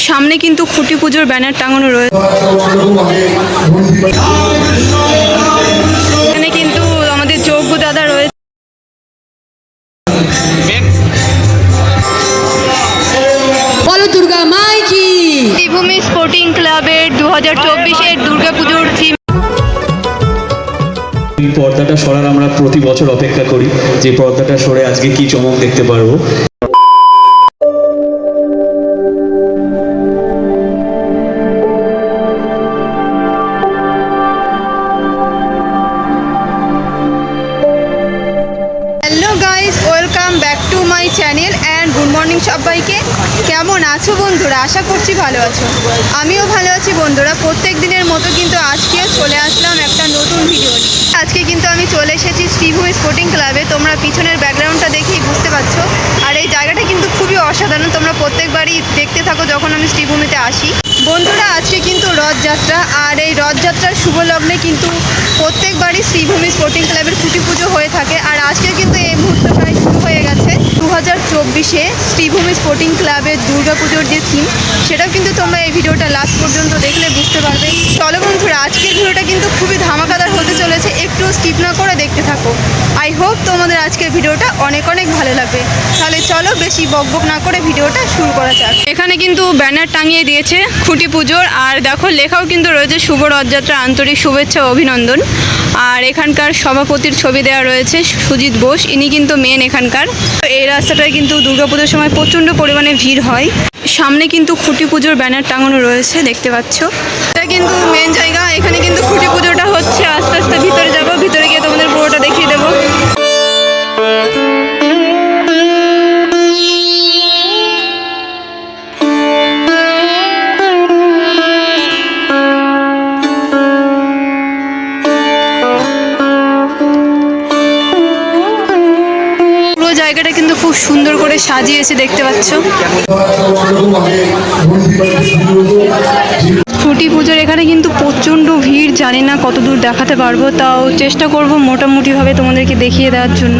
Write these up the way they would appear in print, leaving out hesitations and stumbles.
সামনে কিন্তু খুঁটি পুজোর ব্যানার টাঙানো রয়েছে। এখানে কিন্তু আমাদের যোগ্য দাদা রয়েছে। বলো দুর্গা মাই কি। শ্রীভূমি স্পোর্টিং ক্লাবের 2024-এর দুর্গাপুজোর থিম। পর্দাটা সরার আমরা প্রতি বছর অপেক্ষা করি যে পর্দাটা সরে আজকে কি চমক দেখতে পারবো। Hello guys, welcome back to my channel and good morning সবাইকে। কেমন আছো বন্ধুরা? আশা করছি ভালো আছো। আমিও ভালো আছি বন্ধুরা। প্রত্যেক দিনের মতো কিন্তু আজকেও চলে আসলাম একটা নতুন ভিডিও নিয়ে। আজকে কিন্তু আমি চলে এসেছি শ্রীভূমি স্পোর্টিং ক্লাবে। তোমরা পিছনের ব্যাকগ্রাউন্ডটা দেখেই বুঝতে পারছো। আর এই জায়গাটা কিন্তু খুবই অসাধারণ। তোমরা প্রত্যেকবারই দেখতে থাকো যখন আমি শ্রীভূমিতে আসি। বন্ধুরা, আজকে কিন্তু রথযাত্রা, আর এই রথযাত্রার শুভ লগ্নে কিন্তু প্রত্যেকবারই শ্রীভূমি স্পোর্টিং ক্লাবের খুঁটি পুজো হয়ে থাকে। আর আজকে কিন্তু এই মুহূর্তে প্রায় শুরু হয়ে গেছে 2024-এ শ্রীভূমি স্পোর্টিং ক্লাবের দুর্গাপুজোর যে থিম, সেটাও কিন্তু তোমরা এই ভিডিওটা লাস্ট পর্যন্ত দেখলে বুঝতে পারবে। চলো বন্ধুরা, আজকের ভিডিওটা কিন্তু খুবই ধামাকাদার হতে চলেছে। একটু স্কিপ না করে দেখতে থাকো। আই হোপ তোমাদের আজকের ভিডিওটা অনেক অনেক ভালো লাগবে। তাহলে চলো বেশি বকবক না করে ভিডিওটা শুরু করা যাক। এখানে কিন্তু ব্যানার টাঙিয়ে দিয়েছে খুঁটি পুজোর, আর দেখো লেখাও কিন্তু রয়েছে শুভ রথযাত্রা, আন্তরিক শুভেচ্ছা ও অভিনন্দন। আর এখানকার সভাপতির ছবি দেওয়া রয়েছে সুজিত বোস, ইনি কিন্তু মেন এখানকার। এই রাস্তাটায় কিন্তু দুর্গাপুজোর সময় প্রচণ্ড পরিমাণে ভিড় হয়। সামনে কিন্তু খুঁটি পুজোর ব্যানার টাঙানো রয়েছে, দেখতে পাচ্ছ। এটা কিন্তু মেন জায়গা। এখানে কিন্তু খুঁটি পুজোটা হচ্ছে। আস্তে আস্তে ভিতরে যাবো, ভিতরে গিয়ে তোমাদের পুরোটা দেখিয়ে দেবো। জায়গাটা কিন্তু খুব সুন্দর করে সাজিয়েছে, দেখতে পাচ্ছ। খুঁটি পুজোর এখানে কিন্তু প্রচণ্ড ভিড়, জানি না কত দূর দেখাতে পারবো, তাও চেষ্টা করব মোটামুটিভাবে তোমাদেরকে দেখিয়ে দেওয়ার জন্য।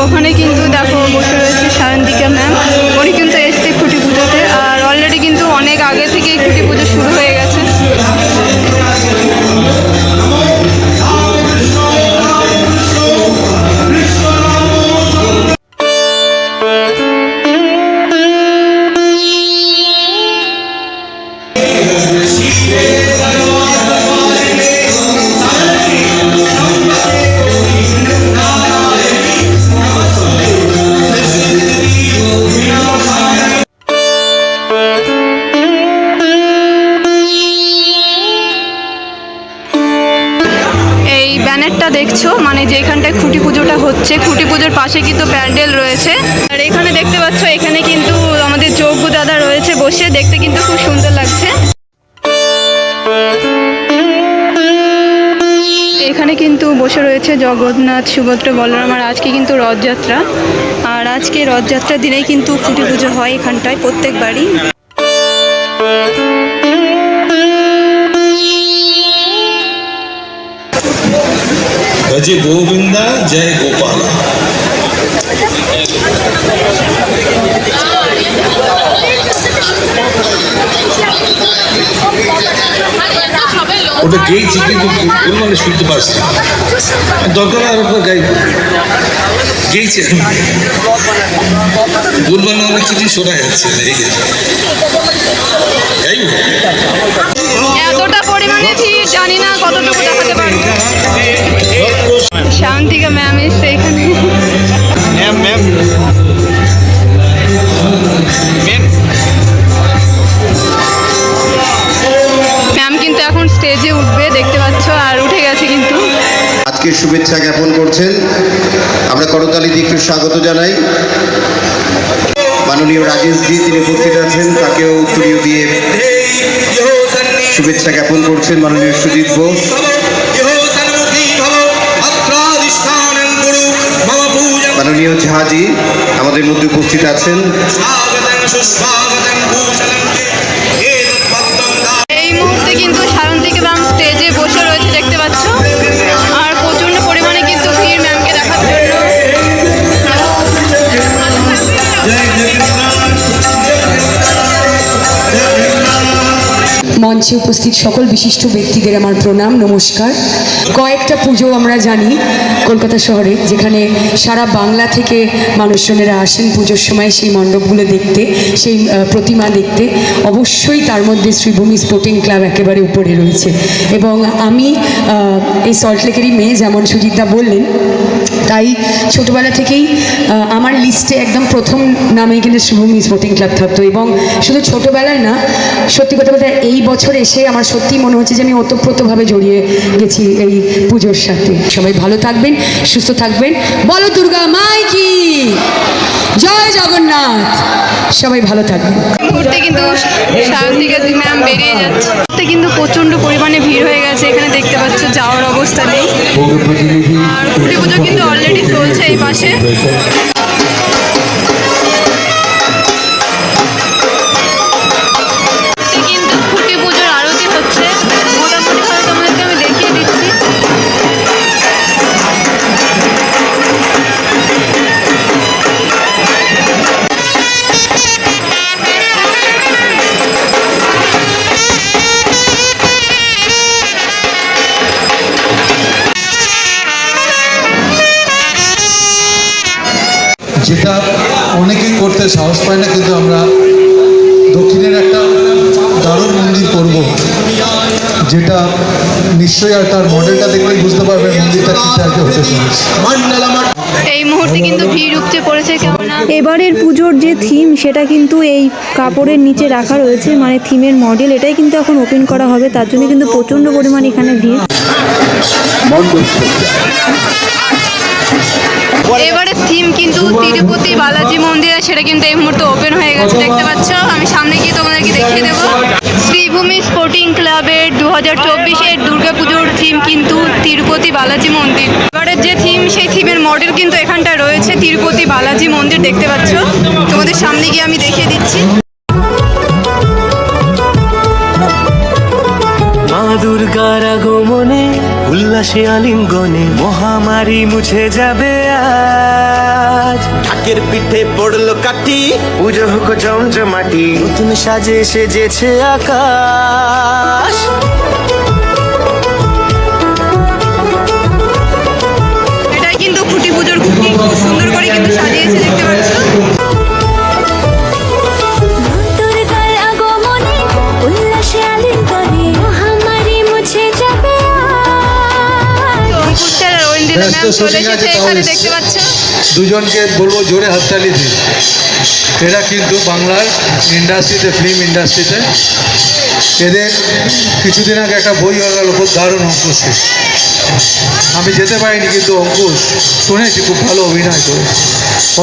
ওখানে কিন্তু দেখো বসে রয়েছে সায়ন্তিকা ম্যাম, উনি কিন্তু এসছে খুঁটি পুজোতে। আর অলরেডি কিন্তু অনেক আগে থেকেই খুঁটি পুজো শুরু হয়ে গেছে। ব্যানারটা দেখছো, মানে যেখানটায় খুঁটি পুজোটা হচ্ছে, খুঁটি পুজোর পাশে কিন্তু প্যান্ডেল রয়েছে। আর এখানে দেখতে পাচ্ছ, এখানে কিন্তু আমাদের যোগ্য দাদা রয়েছে বসে, দেখতে কিন্তু খুব সুন্দর লাগছে। এখানে কিন্তু বসে রয়েছে জগন্নাথ, সুভদ্রা, বলরাম। আর আজকে কিন্তু রথযাত্রা, আর আজকে রথযাত্রার দিনেই কিন্তু খুঁটি পুজো হয় এখানটায় প্রত্যেকবারই। जय गोविंदा जय गोपाला। ওটা গেয়েছি কিন্তু কোন মানে শুনতে পারছি, দরকার আর গাই গেয়েছি বলবেন অনেক কিছু শোনা যাচ্ছে। এতটা পরিমাণে ভিড়, জানি না কতটুকু দেখাতে পারবো। শান্তিকা ম্যাম এসছে এখানে। ম্যাম কিন্তু এখন স্টেজে উঠবে, দেখতে পাচ্ছ, আর উঠে গেছে কিন্তু। আজকে শুভেচ্ছা জ্ঞাপন করছেন, আমরা করতালি দিয়ে একটু স্বাগত জানাই। মাননীয় রাজেশজি তিনি উপস্থিত আছেন, তাকেও উত্তরীয় দিয়ে শুভেচ্ছা জ্ঞাপন করছেন মাননীয় সুজিত বোস। মাননীয় ঝাজি আমাদের মধ্যে উপস্থিত আছেন। এই মুহূর্তে কিন্তু সায়ন্তিকা ম্যাম স্টেজে বসে রয়েছে, দেখতে পাচ্ছ। আর প্রচন্ড পরিমাণে কিন্তু ভিড় ম্যামকে দেখার জন্য। মঞ্চে উপস্থিত সকল বিশিষ্ট ব্যক্তিদের আমার প্রণাম নমস্কার। কয়েকটা পুজো আমরা জানি কলকাতা শহরে, যেখানে সারা বাংলা থেকে মানুষজনেরা আসেন পুজোর সময় সেই মণ্ডপগুলো দেখতে, সেই প্রতিমা দেখতে। অবশ্যই তার মধ্যে শ্রীভূমি স্পোর্টিং ক্লাব একেবারে উপরে রয়েছে। এবং আমি এই সল্টলেকেরই মেয়ে, যেমন সুজিতদা বললেন, তাই ছোটোবেলা থেকেই আমার লিস্টে একদম প্রথম নামেই কিন্তু শ্রীভূমি স্পোর্টিং ক্লাব থাকতো। এবং শুধু ছোটোবেলায় না, সত্যি কথা বলতে এই বছর এসে আমার সত্যি মনে হচ্ছে যে আমি ওতপ্রোতভাবে জড়িয়ে গেছি এই পুজোর সাথে। সবাই ভালো থাকবেন, সুস্থ থাকবেন। বলো দুর্গা মাই কি জয় জগন্নাথ। সবাই ভালো থাকবেন। মুহূর্তে কিন্তু সায়ন্তিকা ম্যাম বেরিয়ে যাচ্ছে। কিন্তু প্রচণ্ড পরিমাণে ভিড় হয়ে গেছে, এখানে দেখতে পাচ্ছ যাওয়ার অবস্থা নেই। আর খুঁটি পুজো কিন্তু অলরেডি চলছে এই পাশে। কিন্তু খুঁটি পুজোর আরতি হচ্ছে, মোটামুটি ভাবে তোমাদেরকে আমি দেখিয়ে দিচ্ছি। যেটা অনেকেই করতে সাহস পায় না, কিন্তু আমরা দক্ষিণের একটা দারুণ মন্দির করব, যেটা নিশ্চয়ই আর তার মডেলটা দেখলেই বুঝতে পারবেন মন্দিরটা কী টাইপের হতে চলেছে। এই মুহূর্তে কিন্তু ভিড় উপচে পড়েছে কেমন। এবারের পুজোর যে থিম সেটা কিন্তু এই কাপড়ের নিচে রাখা রয়েছে, মানে থিমের মডেল এটাই কিন্তু এখন ওপেন করা হবে, তার জন্য কিন্তু প্রচণ্ড পরিমাণ এখানে ভিড়। এবারে থিম কিন্তু তিরুপতি বালাজি মন্দির, সেটা কিন্তু এই মুহূর্তে ওপেন হয়ে গেছে, দেখতে পাচ্ছ। আমি সামনে গিয়ে তোমাদেরকে দেখিয়ে দেবো। শ্রীভূমি স্পোর্টিং ক্লাবের 2024-এর দুর্গাপুজোর থিম কিন্তু তিরুপতি বালাজি মন্দির। এবারের যে থিম, সেই থিমের মডেল কিন্তু এখানটা রয়েছে, তিরুপতি বালাজি মন্দির দেখতে পাচ্ছ। তোমাদের সামনে গিয়ে আমি দেখিয়ে দিচ্ছি। মা দুর্গার আগমনে উল্লাসে আলিঙ্গনে মহামারী মুছে যাবে আজ। ঢাকের পিঠে পড়লো কাঠি, পুজো হোক জমজমাটি, নতুন সাজে সেজেছে আকাশ। এটাই কিন্তু খুঁটি পুজোর খুঁটি, খুব সুন্দর করে কিন্তু সাজিয়েছে, দেখতে পাচ্ছ। দেখতে পাচ্ছ দুজনকে বলবো জোরে হাততালি দিন। এরা কিন্তু বাংলার ইন্ডাস্ট্রিতে, ফিল্ম ইন্ডাস্ট্রিতে, এদের কিছুদিন আগে একটা বই হয়ে গেল, খুব দারুণ অঙ্কুশকে। আমি যেতে পারিনি, কিন্তু অঙ্কুশ শুনেছি খুব ভালো অভিনয় করেছে।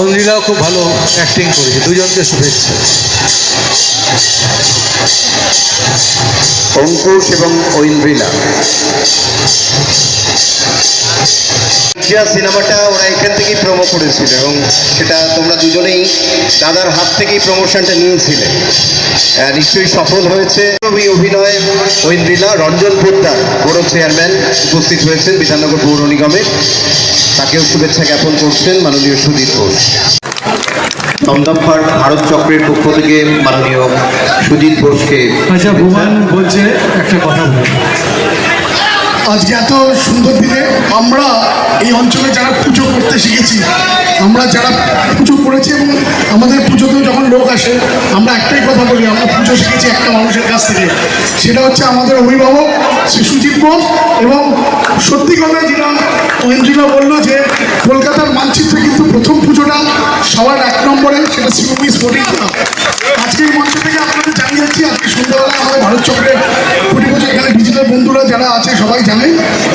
অঞ্জিলাও খুব ভালো অ্যাক্টিং করেছে। দুজনকে শুভেচ্ছা। অঙ্কুশ এবং ঐন্দ্রিলা সিনেমাটা ওরা এখান থেকেই প্রমো করেছিল, এবং সেটা তোমরা দুজনেই দাদার হাত থেকেই প্রমোশনটা নিয়েছিলে। নিশ্চয়ই সফল হয়েছে। এই অভিনয়ে ঐন্দ্রিলা, রঞ্জন পোদ্দার বড় চেয়ারম্যান উপস্থিত হয়েছেন বিধাননগর পৌর নিগমের, তাকেও শুভেচ্ছা জ্ঞাপন করছেন মাননীয় সুদীপ ঘোষ। দমদমফার ভারত চক্রের পক্ষ থেকে মাননীয় সুজিত ঘোষকে। আচ্ছা, ভুবন বলছে একটা কথা বলি। আজকে এত সুন্দর দিনে আমরা এই অঞ্চলে যারা পুজো করতে শিখেছি, আমরা যারা পুজো করেছি, এবং আমাদের পুজোতেও যখন লোক আসে আমরা একটাই কথা বলি, আমরা পুজো শিখেছি একটা মানুষের কাছ থেকে, সেটা হচ্ছে আমাদের অভিভাবক শ্রী সুজিত ঘোষ। এবং সত্যি কথা যেটা ঐন্দ্রিলা বললো, যে কলকাতার মানচিত্রে কিন্তু প্রথম পুজোটা সবার 1 নম্বরে, সেটা শ্রীভূমি স্পোর্টিং ক্লাব। আজকে এই মঞ্চ থেকে আপনাদের জানিয়ে যাচ্ছি, আজকে সন্ধ্যাবেলা আমাদের ভারত চক্রের খুঁটি পুজো, এখানে ডিজিটাল বন্ধুরা যারা আছে সবাই জানে,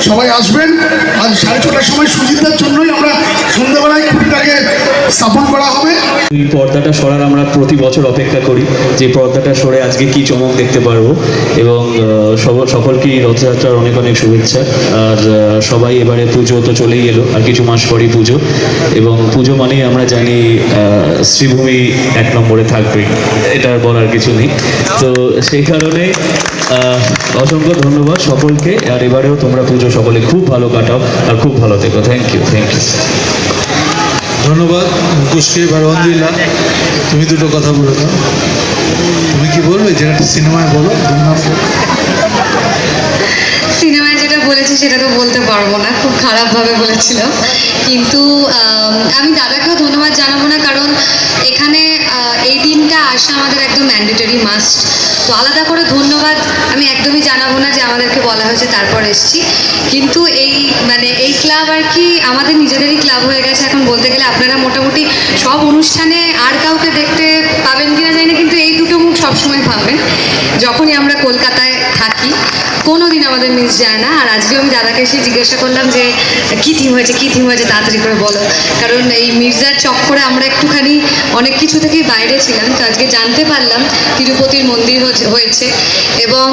সবাই আসবেন। আজ 6:30টার সময় সুজিতদার জন্যই আমরা সন্ধ্যাবেলায় খুঁটিটাকে স্থাপন করা হবে। এই পর্দাটা সরার আমরা প্রতি বছর অপেক্ষা করি, যে পর্দাটা সরে আজকে কি চমক দেখতে পারবো। এবং সকলকেই রথযাত্রার অনেক অনেক শুভেচ্ছা। আর সবাই এবারে পুজো তো চলেই এলো, আর কিছু মাস পরেই পুজো। এবং পুজো মানেই আমরা জানি শ্রীভূমি 1 নম্বরে থাকবে, এটা বলার কিছু নেই। তো সেই কারণে অসংখ্য ধন্যবাদ সকলকে। আর এবারেও তোমরা পুজো সকলে খুব ভালো কাটাও আর খুব ভালো থেকো। Thank you. ধন্যবাদ অঙ্কুশকে। এবার অঞ্জিলা, তুমি দুটো কথা বলে দাও। তুমি কি বলবে, যেটা সিনেমায় বলো? বলেছি সেটা তো বলতে পারবো না, খুব খারাপভাবে বলেছিলাম। কিন্তু আমি দাদাকেও ধন্যবাদ জানাবো না, কারণ এখানে এই দিনটা আসা আমাদের একদম ম্যান্ডেটরি মাস্ট। তো আলাদা করে ধন্যবাদ আমি একদমই জানাবো না যে আমাদেরকে বলা হয়েছে তারপর এসেছি। কিন্তু এই ক্লাব আর কি আমাদের নিজেদেরই ক্লাব হয়ে গেছে এখন বলতে গেলে। আপনারা মোটামুটি সব অনুষ্ঠানে আর কাউকে দেখতে পাবেন কিনা জানি না, কিন্তু এই দুটো মুখ সবসময় পাবেন যখনই আমরা কলকাতায় থাকি। কোনো দিন আমাদের মিস যায় না। আর আজকেও আমি দাদাকে এসে জিজ্ঞাসা করলাম যে কী থিম হয়েছে তাড়াতাড়ি করে বলো, কারণ এই মির্জার চক্করে আমরা একটুখানি অনেক কিছু থেকেই বাইরে ছিলাম। তো আজকে জানতে পারলাম তিরুপতির মন্দির হয়েছে, এবং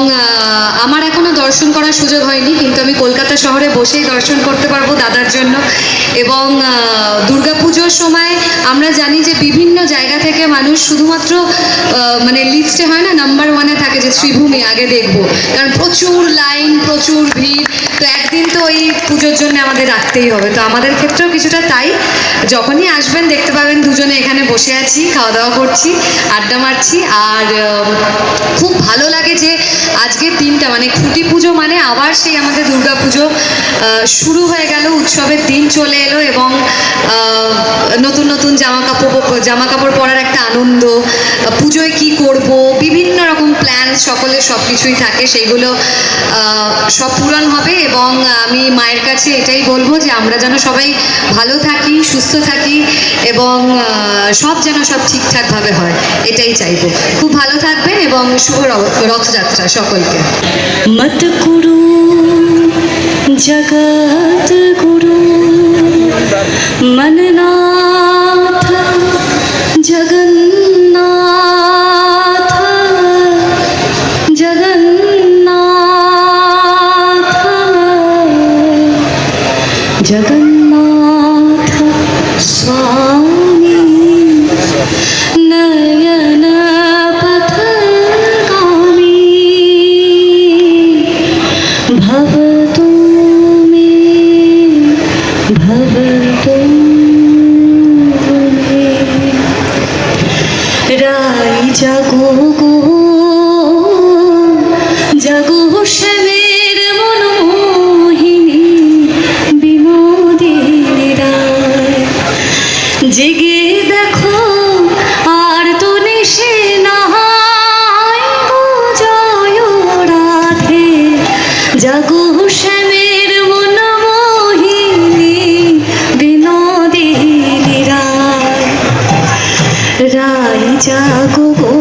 আমার এখনও দর্শন করার সুযোগ হয়নি, কিন্তু আমি কলকাতা শহরে বসেই দর্শন করতে পারবো দাদার জন্য। এবং দুর্গাপুজোর সময় আমরা জানি যে বিভিন্ন জায়গা থেকে মানুষ শুধুমাত্র মানে লিস্টে হয় না, নাম্বার 1-এ থাকে যে শ্রীভূমি আগে দেখবো, কারণ প্রচুর লাইন, প্রচুর ভিড়। তো একদিন তো ওই পুজোর জন্য আমাদের রাখতেই হবে। তো আমাদের ক্ষেত্রেও কিছুটা তাই। যখনই আসবেন দেখতে পাবেন দুজনে এখানে বসে আছি, খাওয়া দাওয়া করছি, আড্ডা মারছি। আর খুব ভালো লাগে যে আজকের দিনটা মানে খুঁটি পুজো মানে আবার সেই আমাদের দুর্গা পুজো শুরু হয়ে গেল, উৎসবের দিন চলে এলো, এবং নতুন নতুন জামা কাপড় পরার একটা আনন্দ, পুজোয় কি করব, বিভিন্ন রকম প্ল্যান সকলের সব কিছুই থাকে, সেইগুলো সব পূরণ হবে। এবং আমি মায়ের কাছে এটাই বলবো যে আমরা যেন সবাই ভালো থাকি, সুস্থ থাকি, এবং সব যেন সব ঠিকঠাকভাবে হয়, এটাই চাইবো। খুব ভালো থাকবেন এবং শুভ রথযাত্রা সকলকে। মত গুরু জগৎ গুরু মননাথ জগন্নাথ জগন্নাথ জগন্নাথ স্বামী নয়ন পথগামী ভবতু মে ভবতু মে রাই জাগো গো জাগো শ্যামের মনোমোহিনী বিনোদিনী রায়, জেগে দেখো আর তো নিশে নাহাই গো জয় রাধে, জাগো শ্যামের মনোমোহিনী বিনোদিনী রায়, রায় জাগো গো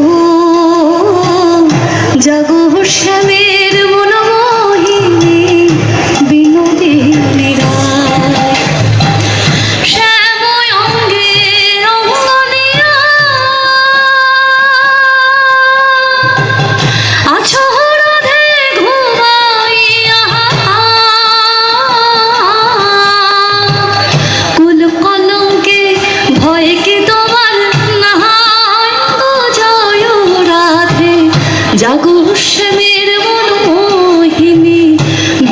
জাগো শ্যামের মনোমোহিনী বিনোদিনী রায়, শ্যাময় অঙ্গে অঙ্গনিয়া আছো রাধে ঘুমাইয়া, কুল কলঙ্কে ভয় কি তোমার নাহাই গো জয় রাধে, জাগো শ্যামের মনোমোহিনী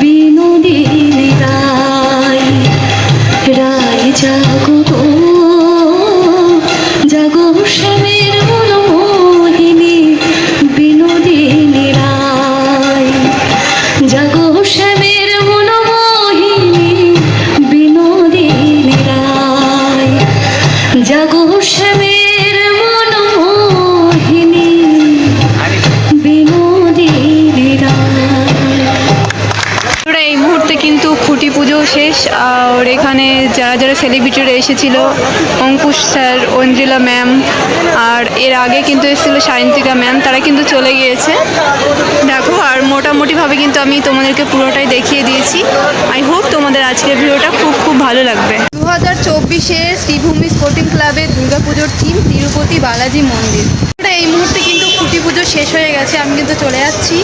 বিনোদিনী রায়, রায় জাগো গো জাগো শ্যামের মনোমোহিনী বিনোদিনী রায়, জাগো শ্যামের মনোমোহিনী বিনোদিনী রায়, জাগো শ্যামের মনোমোহিনী বিনোদিনী রায়। এই মুহূর্তে কিন্তু খুঁটি পুজো শেষ। আর এখানে যারা যারা সেলিব্রিটিরা এসেছিল, অঙ্কুশ স্যার, ঐন্দ্রিলা ম্যাম, আর এর আগে কিন্তু এসেছিল সায়ন্তিকা ম্যাম, তারা কিন্তু চলে গিয়েছে দেখো। আর মোটামুটিভাবে কিন্তু আমি তোমাদেরকে পুরোটাই দেখিয়ে দিয়েছি। আই হোপ তোমাদের আজকের ভিডিওটা খুব খুব ভালো লাগবে। 2024-এর শ্রীভূমি স্পোর্টিং ক্লাবের দুর্গাপুজোর থিম তিরুপতি বালাজি মন্দির। এই মুহূর্তে কিন্তু খুঁটি পুজো শেষ হয়ে গেছে, আমি কিন্তু চলে যাচ্ছি।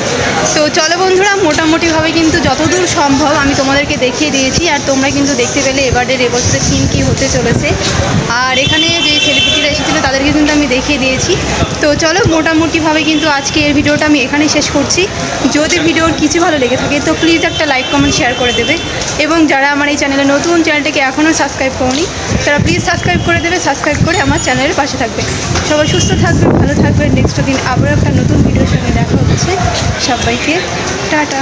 তো চলো বন্ধুরা, মোটামুটিভাবে কিন্তু যতদূর সম্ভব আমি তোমাদেরকে দেখিয়ে দিয়েছি, আর তোমরা কিন্তু দেখতে পেলে এবছরের থিম কী হতে চলেছে। আর এখানে যে সেলিব্রিটিরা এসেছিলো তাদেরকে কিন্তু আমি দেখিয়ে দিয়েছি। তো চলো মোটামুটিভাবে কিন্তু আজকে এর ভিডিওটা আমি এখানেই শেষ করছি। যদি ভিডিওর কিছু ভালো লেগে থাকে তো প্লিজ একটা লাইক কমেন্ট শেয়ার করে দেবে, এবং যারা আমার এই চ্যানেলে নতুন, চ্যানেলটাকে এখনও সাবস্ক্রাইব করোনি তারা প্লিজ সাবস্ক্রাইব করে দেবে, সাবস্ক্রাইব করে আমার চ্যানেলের পাশে থাকবে। সবাই সুস্থ থাকবে, ভালো থাকবে। নেক্সট দিন আবার একটা নতুন ভিডিওর সঙ্গে দেখা হচ্ছে। সবাইকে টাটা।